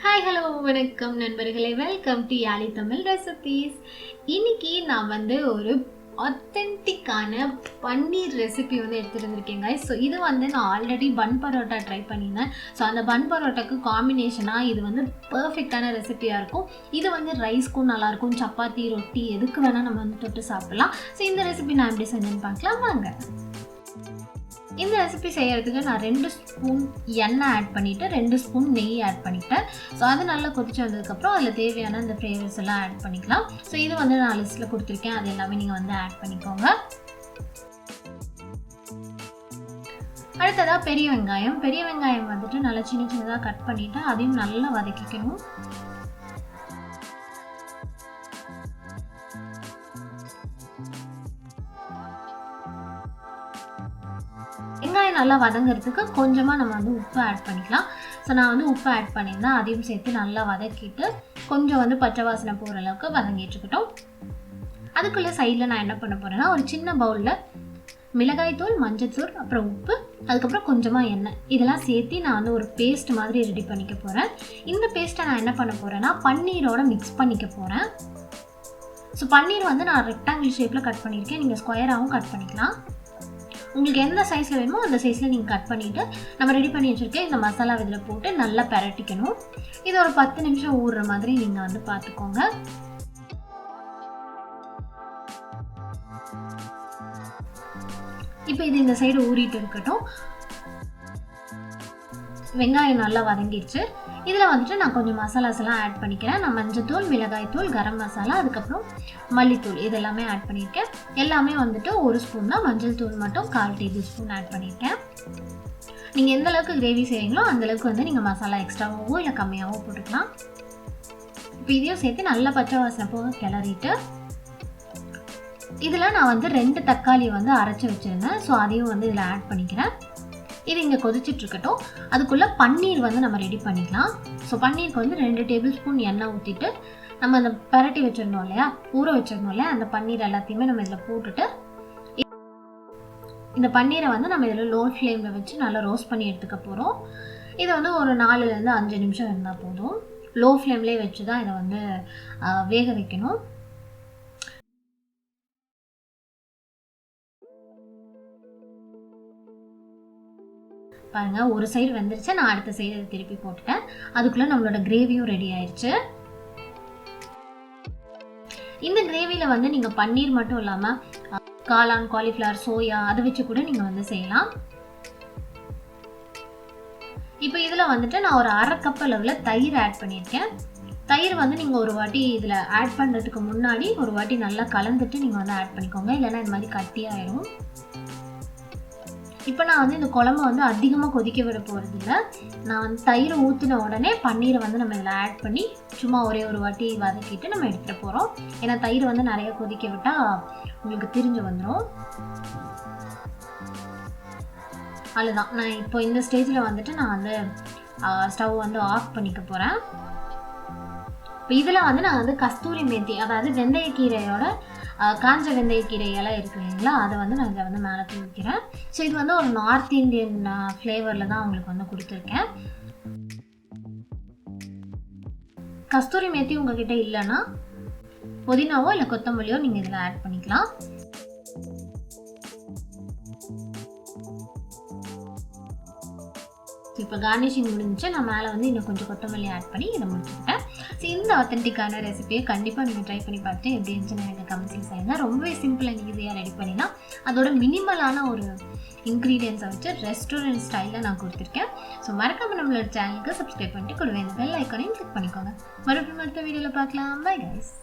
Hi hello வணக்கம் நண்பர்களே, welcome to யாழி தமிழ் ரெசிபீஸ். இன்னைக்கு நான் ஒரு ஆத்தென்டிக்கான பன்னீர் ரெசிபி எடுத்துகிட்டு வந்திருக்கேங்க. ஸோ இது நான் ஆல்ரெடி பன் பரோட்டா ட்ரை பண்ணியிருந்தேன். ஸோ அந்த பன் பரோட்டாக்கு காம்பினேஷனாக இது பர்ஃபெக்டான ரெசிபியாக இருக்கும். இது ரைஸ்க்கும் நல்லாயிருக்கும், சப்பாத்தி ரொட்டி எதுக்கு வேணால் நம்ம தொட்டு சாப்பிடலாம். ஸோ இந்த ரெசிபி நான் எப்படி செஞ்சேன்னு பார்க்கலாம் வாங்க. இந்த ரெசிபி செய்கிறதுக்கு நான் 2 ஸ்பூன் எண்ணெய் ஆட் பண்ணிவிட்டு 2 ஸ்பூன் நெய் ஆட் பண்ணிவிட்டேன். ஸோ அது நல்லா கொதிச்சு வந்ததுக்கப்புறம் அதில் தேவையான அந்த ஃப்ளேவர்ஸ் எல்லாம் ஆட் பண்ணிக்கலாம். ஸோ இது நான் லிஸ்ட்டில் கொடுத்துருக்கேன், அது எல்லாமே நீங்கள் ஆட் பண்ணிக்கோங்க. அடுத்ததாக பெரிய வெங்காயம் நல்லா சின்ன சின்னதாக கட் பண்ணிவிட்டு அதையும் நல்லா வதக்கிக்கணும். வெங்காயம் நல்லா வதங்கிறதுக்கு கொஞ்சமாக நம்ம உப்பு ஆட் பண்ணிக்கலாம். ஸோ நான் உப்பு ஆட் பண்ணியிருந்தேன், அதையும் சேர்த்து நல்லா வதக்கிட்டு கொஞ்சம் பச்சை வாசனை போகிற அளவுக்கு வதங்கிட்டுருக்கட்டும். அதுக்குள்ளே சைடில் நான் என்ன பண்ண போகிறேன்னா, ஒரு சின்ன பவுலில் மிளகாய்த்தூள், மஞ்சள்தூள், அப்புறம் உப்பு, அதுக்கப்புறம் கொஞ்சமாக எண்ணெய் இதெல்லாம் சேர்த்து நான் ஒரு பேஸ்ட் மாதிரி ரெடி பண்ணிக்க போகிறேன். இந்த பேஸ்ட்டை நான் என்ன பண்ண போகிறேன்னா பன்னீரோட மிக்ஸ் பண்ணிக்க போகிறேன். ஸோ பன்னீர் நான் ரெக்டாங்கிள் ஷேப்பில் கட் பண்ணியிருக்கேன், நீங்கள் ஸ்கொயராகவும் கட் பண்ணிக்கலாம். உங்களுக்கு எந்த சைஸில் வேணுமோ அந்த சைஸில் நீங்கள் கட் பண்ணிவிட்டு நம்ம ரெடி பண்ணி வச்சுருக்கேன் இந்த மசாலா இதில் போட்டு நல்லா பரட்டிக்கணும். இது ஒரு 10 நிமிஷம் ஊறுற மாதிரி நீங்கள் பார்த்துக்கோங்க. இப்போ இது இந்த சைடு ஊறிட்டு இருக்கட்டும். வெங்காயம் நல்லா வதங்கிடுச்சு. இதில் நான் கொஞ்சம் மசாலாஸ் எல்லாம் ஆட் பண்ணிக்கிறேன். நான் மஞ்சத்தூள், மிளகாய்த்தூள், கரம் மசாலா, அதுக்கப்புறம் மல்லித்தூள் இதெல்லாமே ஆட் பண்ணியிருக்கேன். எல்லாமே 1 ஸ்பூன் தான். மஞ்சள் தூள் மட்டும் 1/4 டேபிள் ஸ்பூன் ஆட் பண்ணியிருக்கேன். நீங்கள் எந்த அளவுக்கு கிரேவி செய்கிறீங்களோ அந்தளவுக்கு நீங்கள் மசாலா எக்ஸ்ட்ராவோ இல்லை கம்மியாகவோ போட்டுக்கலாம். இப்போ இதையும் சேர்த்து நல்லா பச்சை வாசனை போக கிளறிட்டு இதில் நான் 2 தக்காளி அரைச்சி வச்சுருந்தேன். ஸோ அதையும் இதில் ஆட் பண்ணிக்கிறேன். இது இங்கே கொதிச்சுட்டு இருக்கட்டும். அதுக்குள்ளே பன்னீர் நம்ம ரெடி பண்ணிக்கலாம். ஸோ பன்னீருக்கு 2 டேபிள் ஸ்பூன் எண்ணெய் ஊற்றிட்டு நம்ம அந்த பரட்டி வச்சிருந்தோம் இல்லையா, ஊற வச்சிருந்தோம் இல்லையா, அந்த பன்னீர் எல்லாத்தையுமே நம்ம இதில் போட்டுட்டு இந்த பன்னீரை நம்ம இதில் லோ ஃப்ளேமில் வச்சு நல்லா ரோஸ்ட் பண்ணி எடுத்துக்க போகிறோம். இது ஒரு 4லேருந்து 5 நிமிஷம் இருந்தால் போதும். லோ ஃப்ளேம்லேயே வச்சு தான் இதை வேக வைக்கணும். பாருங்கள், ஒரு சைடு வெந்துருச்சு. நான் அடுத்த சைடு திருப்பி போட்டுட்டேன். அதுக்குள்ளே நம்மளோட கிரேவியும் ரெடி ஆயிடுச்சு. இந்த கிரேவியில் நீங்கள் பன்னீர் மட்டும் இல்லாமல் காளான், காலிஃப்ளவர், சோயா அதை வச்சு கூட நீங்கள் செய்யலாம். இப்போ இதில் நான் ஒரு 1/2 கப் அளவில் தயிர் ஆட் பண்ணியிருக்கேன். தயிர் நீங்கள் ஒரு வாட்டி இதில் ஆட் பண்ணுறதுக்கு முன்னாடி ஒரு வாட்டி நல்லா கலந்துட்டு நீங்கள் ஆட் பண்ணிக்கோங்க, இல்லைன்னா இது மாதிரி கட்டியாயிடும். இப்போ நான் இந்த குழம்பு அதிகமாக கொதிக்க விட போகிறது இல்லை. நான் தயிர் ஊற்றின உடனே பன்னீரை நம்ம இதில் ஆட் பண்ணி சும்மா ஒரே ஒரு வாட்டி வதக்கிட்டு நம்ம எடுத்துகிட்டு போகிறோம். ஏன்னா தயிர் நிறைய கொதிக்க விட்டால் உங்களுக்கு திரிஞ்சு வந்துடும். அவ்வளோதான். நான் இப்போ இந்த ஸ்டேஜில் நான் ஸ்டவ் ஆஃப் பண்ணிக்க போகிறேன். இப்போ இதில் நான் கஸ்தூரி மேத்தி, அதாவது வெந்தயக்கீரையோட காஞ்ச வெந்தயக்கீரை இலை இருக்கு இல்லைங்களா, அதை நான் இதை மேலே தூவிக்கிறேன். ஸோ இது ஒரு நார்த் இந்தியன் ஃப்ளேவரில் தான் உங்களுக்கு கொடுத்துருக்கேன். கஸ்தூரி மேத்தி உங்ககிட்ட இல்லைன்னா புதினாவோ இல்லை கொத்தமல்லியோ நீங்கள் இதில் ஆட் பண்ணிக்கலாம். இப்போ கார்னிஷிங் முடிஞ்சிச்சு. நான் மேலே இன்னும் கொஞ்சம் கொத்தமல்லி ஆட் பண்ணி இதை முடிச்சுக்கிட்டேன். ஸோ இந்த ஆத்தென்டிக்கான ரெசிபியை கண்டிப்பாக நீங்கள் ட்ரை பண்ணி பார்த்துட்டு எப்படி இருந்துச்சுன்னு எனக்கு கமெண்ட்ஸில் செய்யுங்க. ரொம்பவே சிம்பிள் அண்ட் ஈஸியாக ரெடி பண்ணிடலாம். அதோட மினிமலான ஒரு இன்க்ரீடியன்ஸை வச்சு ரெஸ்டாரண்ட் ஸ்டைலில் நான் கொடுத்துருக்கேன். ஸோ மறக்காமல் நம்மளோட சேனலுக்கு சப்ஸ்கிரைப் பண்ணிட்டு கூடவே இந்த பெல் ஐக்கானையும் கிளிக் பண்ணிக்கோங்க. மறுபடியும் அடுத்த வீடியோவில் பார்க்கலாம். Bye guys.